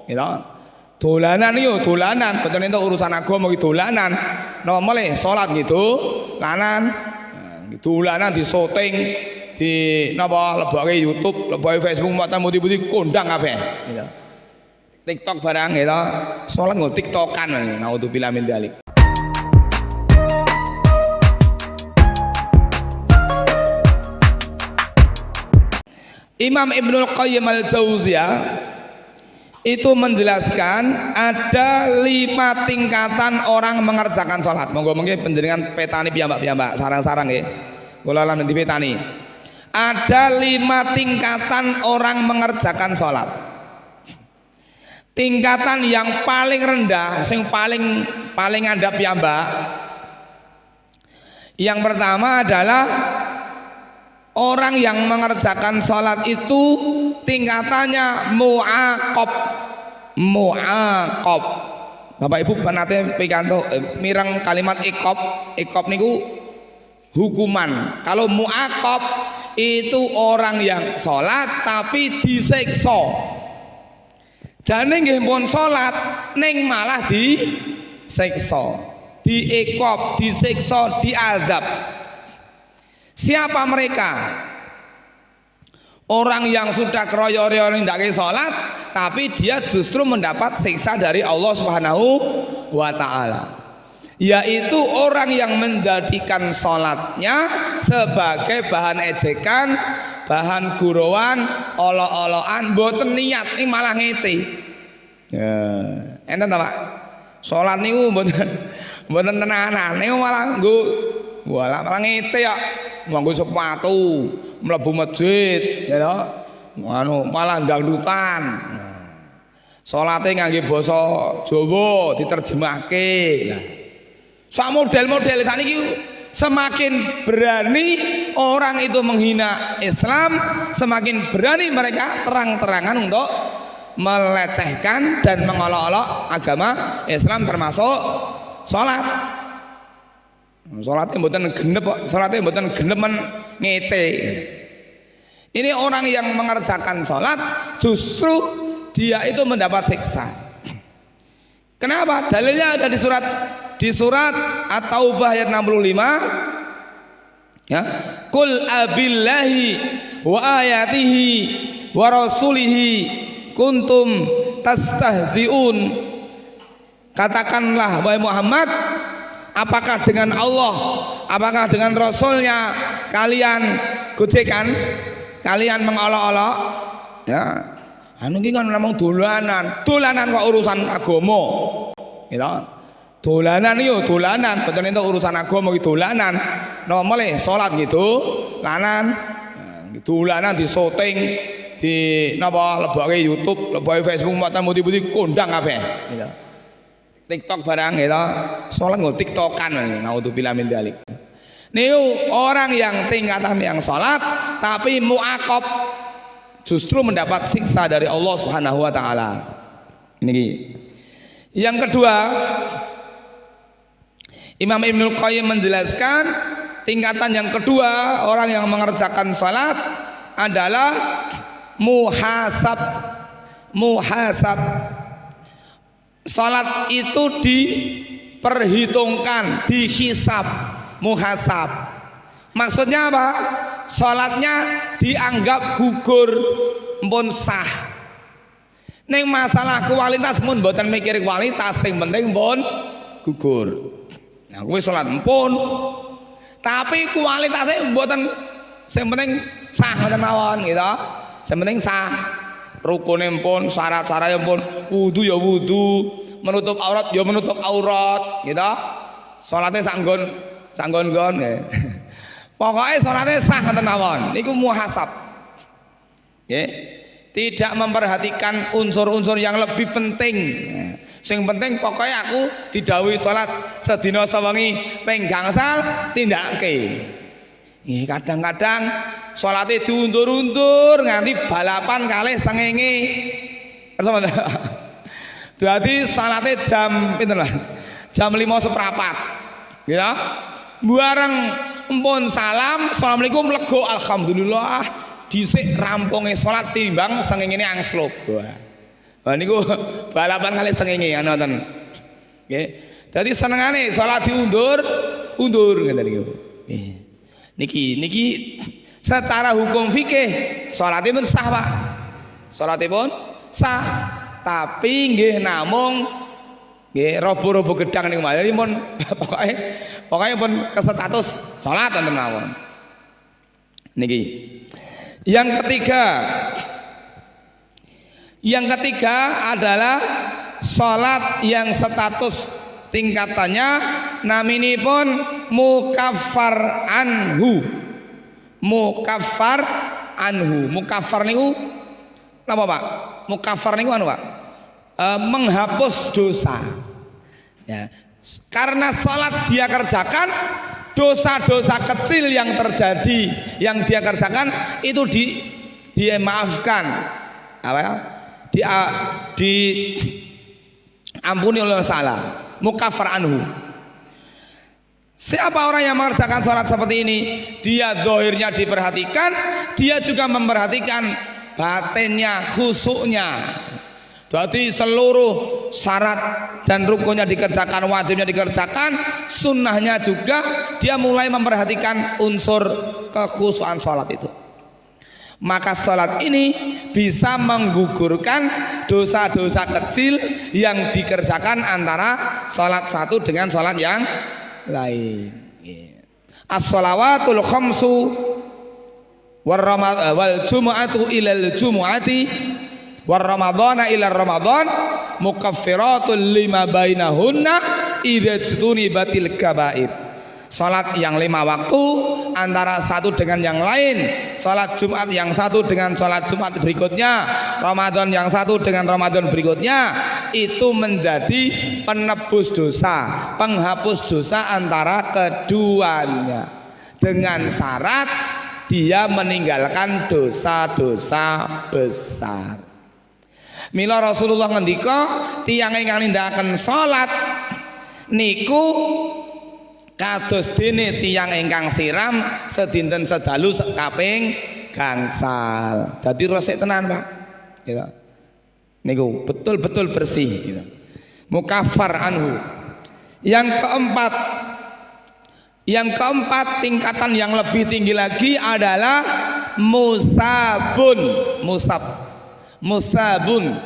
gitu. Dolanan yo dolanan, betul itu urusan agama iki dolanan. Napa malih salat gitu, lanan. Dolanan di syuting di napa lebake YouTube, lebake Facebook, mata mudi-mudi kondang kabeh gitu. TikTok barang gitu. Salat nggo TikTokan naudzubillah min dzalik. Imam Ibnul Qayyim al-Jauziyah itu menjelaskan ada 5 tingkatan orang mengerjakan sholat. Monggo mungkin penjenengan petani piyambak-piyambak sarang-sarang nggih. Kula lan nanti petani. Ada 5 tingkatan orang mengerjakan sholat. Tingkatan yang paling rendah, sing paling andhap piyambak. Yang pertama adalah orang yang mengerjakan sholat itu tingkatannya mu'aqab. Bapak Ibu penate pikanto mireng kalimat iqab niku hukuman. Kalau mu'aqab itu orang yang sholat tapi disiksa. Jane nggih pun sholat ning malah disiksa, diiqab, disiksa, diazab. Siapa mereka? Orang yang sudah keroyo-royo nindake sholat, tapi dia justru mendapat siksa dari Allah Subhanahu wa Ta'ala. Yaitu orang yang menjadikan sholatnya sebagai bahan ejekan, bahan gurauan, olok-olokan, mboten niat, ini malah ngece. Ya, enten ta Pak? Sholat niku mboten tenanan, niku malah malah ngece ya. Nganggo sepatu, mlebu masjid, ya toh. Malah dangdutan. Salate ngangge basa Jawa diterjemahke. Lah. Sak model-model sakniki semakin berani orang itu menghina Islam, semakin berani mereka terang-terangan untuk melecehkan dan mengolok-olok agama Islam termasuk salat. Salatnya mboten genep, salatnya mboten genep men ngece. Ini orang yang mengerjakan salat justru dia itu mendapat siksa. Kenapa? Dalilnya ada di surat At-Taubah ayat 65. Ya. Qul abillahi wa ayatihi wa rasulihi kuntum tastahziun. Katakanlah wahai Muhammad, apakah dengan Allah, apakah dengan Rasulnya kalian gojekan, kalian mengolok-olok? Ya, anu iki kan namung dolanan kok urusan agama. Gitu. Dolanan yo dolanan, betul itu urusan agama iki dolanan. Napa malih salat gitu, lanan. Dolanan di syuting di napa lebake YouTube, lebake Facebook, mata mudi-mudi kondang kabeh. Gitu. TikTok barang gitu, sholat nggo TikTokan, naudzubillah min dzalik. Niku orang yang tingkatan yang sholat tapi mu'aqab, justru mendapat siksa dari Allah Subhanahu wa Ta'ala. Ini. Yang kedua, Imam Ibnul Qayyim menjelaskan tingkatan yang kedua orang yang mengerjakan sholat adalah muhasab. Salat itu diperhitungkan, dihisab, muhasab. Maksudnya apa? Salatnya dianggap gugur, mpun sah. Ning masalah kualitas mun mboten mikir kualitas, sing penting pun gugur. Nah, kuwi salat mpun. Tapi kualitasnya mboten, sing penting sah ngoten mawon gitu. Sing penting sah. Rukune pun, syarat-syaratnya pun, wudu ya wudu, menutup aurat ya menutup aurat, gitu. Salatnya sanggon-gon, ya. Pokoknya salatnya sah ngoten mawon. Niku muhasab. Nggih. Tidak memperhatikan unsur-unsur yang lebih penting. Sing penting pokoknya aku didhawuhi salat sedina sewengi ping gangsal tindakke. Nggih, kadang-kadang salate diundur-undur nganti balapan kalih sengenge. Bersama. Dadi salate jam pinten lah? Jam 5:15. Ya. Bareng empun salam, assalamualaikum lego alhamdulillah dhisik rampunge salat timbang sengengene angslop. Wah. Wah niku balapan kali srengenge ngoten. Nggih. Dadi senengane salat diundur, ngeten niku. Nggih. Niki secara hukum fikih salatipun sah, Pak. Salatipun sah. Tapi nggih namung nggih robo-robo gedang niku mah pun pokoke pun kesetatus salat wonten mawon. Niki. Yang ketiga adalah salat yang status tingkatannya naminipun mukaffar anhu. Mukaffar niku napa, Pak? Mukaffar niku anu, Pak? Menghapus dosa. Ya. Karena salat dia kerjakan, dosa-dosa kecil yang terjadi yang dia kerjakan itu dia maafkan. Apa ya? Ampuni oleh salah. Mukaffar anhu. Siapa orang yang mengerjakan salat seperti ini, dia zahirnya diperhatikan, dia juga memperhatikan batinnya, khusuknya. Jadi seluruh syarat dan rukunnya dikerjakan, wajibnya dikerjakan, sunnahnya juga dia mulai memperhatikan unsur kekhusukan salat itu. Maka salat ini bisa menggugurkan dosa-dosa kecil yang dikerjakan antara salat satu dengan salat yang lain. As-shalawatul khamsu wal jumu'atu ilal jumu'ati war ramadhana ila ramadan mukaffiratun lima bainahunna idza batil kabair. Salat yang 5 waktu antara satu dengan yang lain, salat Jumat yang satu dengan salat Jumat berikutnya, Ramadan yang satu dengan Ramadan berikutnya, itu menjadi penebus dosa, penghapus dosa antara keduanya, dengan syarat dia meninggalkan dosa-dosa besar. Mila Rasulullah ngendika tiyang ingkang nindakaken salat niku kados dene tiyang ingkang siram sedinten sedalu kaping gangsal. Dadi resik tenan, Pak. Gitu. Niku betul-betul bersih gitu. Mukaffar anhu. Yang keempat tingkatan yang lebih tinggi lagi adalah musabun,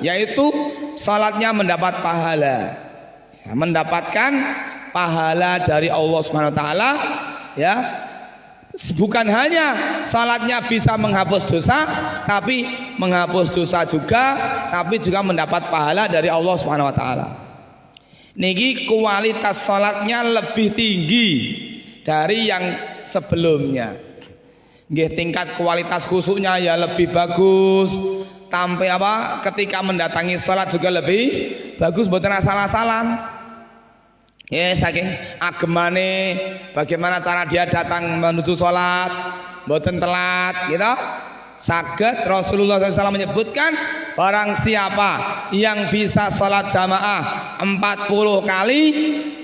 yaitu salatnya mendapat pahala. Ya, mendapatkan pahala dari Allah Subhanahu wa taala, ya. Bukan hanya salatnya bisa menghapus dosa, tapi menghapus dosa juga, tapi juga mendapat pahala dari Allah Subhanahu wa taala. Niki kualitas salatnya lebih tinggi dari yang sebelumnya. Nggih, tingkat kualitas khusuknya ya lebih bagus. Sampai apa? Ketika mendatangi salat juga lebih bagus, mboten asal-asalan. Ya, saking agemane bagaimana cara dia datang menuju sholat, mboten telat, gitu. Saged Rasulullah SAW menyebutkan barang siapa yang bisa sholat jamaah 40 kali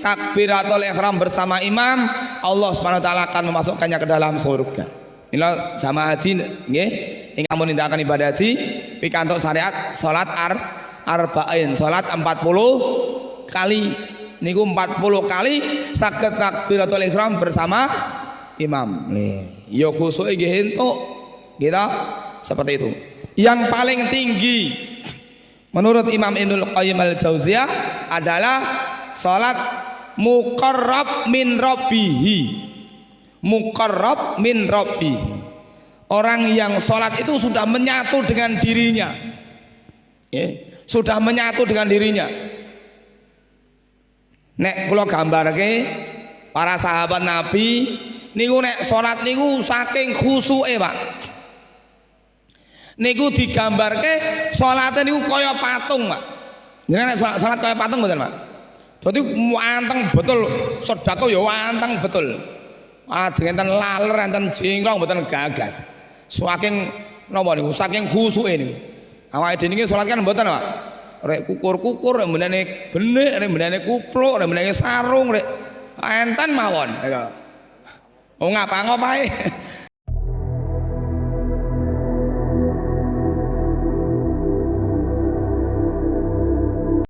takbiratul ihram bersama imam, Allah Subhanahu wa taala akan memasukkannya ke dalam surga. Inilah jamaah haji nggih, ingkang amun nindakaken ibadah haji pikantuk syariat sholat arba'in, sholat 40 kali. Niku 40 kali saged takbiratul ihram bersama imam. Nih, ya khusuk nggih entuk. Gitu. Seperti itu. Yang paling tinggi menurut Imam Ibnul Qayyim al-Jauziyah adalah salat muqarrab min rabbihi. Muqarrab min rabbihi. Orang yang salat itu sudah menyatu dengan dirinya. Sudah menyatu dengan dirinya. Nek kula gambarke para sahabat Nabi niku nek salat niku saking khusuke, Pak. Niku digambarke salate niku kaya patung, Pak. Jenenge nek salat kaya patung mboten, Pak? Dadi anteng betul, sedekah ya anteng betul. Ajeng enten laler, enten jingkrong mboten gagas. Saking napa niku? Saking khusuke niku. Awake dhewe niki salat kan mboten, Pak. Rek kukur-kukur, rek menane benik, rek menane kupluk, rek menane sarung, rek enten mawon. Oh ngapa-ngapae.